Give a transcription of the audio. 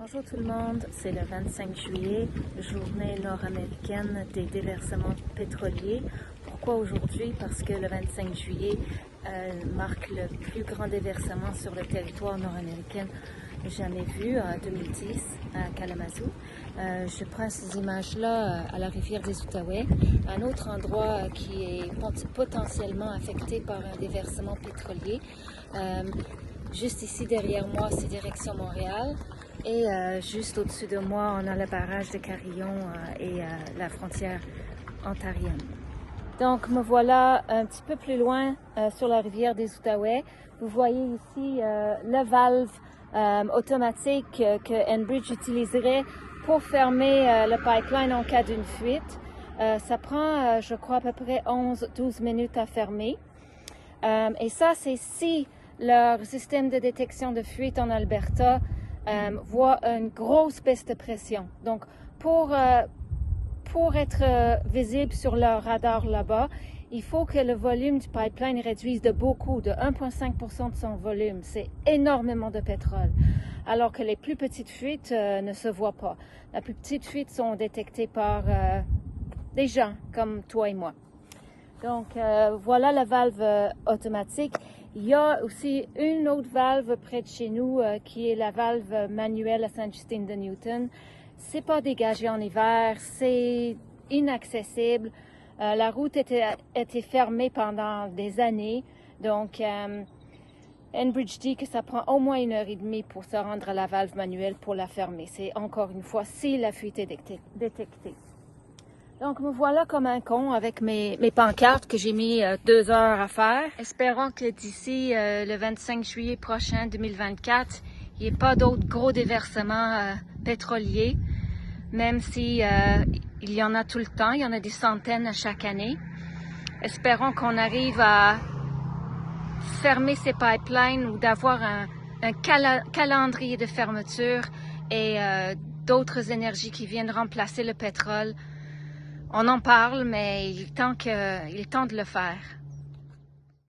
Bonjour tout le monde, c'est le 25 juillet, journée nord-américaine des déversements pétroliers. Pourquoi aujourd'hui? Parce que le 25 juillet marque le plus grand déversement sur le territoire nord-américain jamais vu en 2010 à Kalamazoo. Je prends ces images-là à la rivière des Outaouais, un autre endroit qui est potentiellement affecté par un déversement pétrolier. Juste ici derrière moi, c'est direction Montréal. Et juste au-dessus de moi, on a le barrage de Carillon et la frontière ontarienne. Donc, me voilà un petit peu plus loin sur la rivière des Outaouais. Vous voyez ici la valve automatique que Enbridge utiliserait pour fermer le pipeline en cas d'une fuite. Ça prend, je crois, à peu près 11-12 minutes à fermer. Et ça, c'est si leur système de détection de fuite en Alberta voit une grosse baisse de pression. Donc, pour être visible sur leur radar là-bas, il faut que le volume du pipeline réduise de beaucoup, de 1,5% de son volume. C'est énormément de pétrole. Alors que les plus petites fuites ne se voient pas. Les plus petites fuites sont détectées par des gens comme toi et moi. Donc, voilà la valve automatique. Il y a aussi une autre valve près de chez nous qui est la valve manuelle à Sainte-Justine-de-Newton. C'est pas dégagé en hiver, c'est inaccessible. La route était fermée pendant des années. Donc, Enbridge dit que ça prend au moins 1h30 pour se rendre à la valve manuelle pour la fermer. C'est encore une fois si la fuite est détectée. Donc, me voilà comme un con avec mes pancartes que j'ai mis 2 heures à faire. Espérons que d'ici le 25 juillet prochain 2024, il n'y ait pas d'autres gros déversements pétroliers, même si il y en a tout le temps, il y en a des centaines à chaque année. Espérons qu'on arrive à fermer ces pipelines ou d'avoir un calendrier de fermeture et d'autres énergies qui viennent remplacer le pétrole. On en parle, mais il est temps de le faire.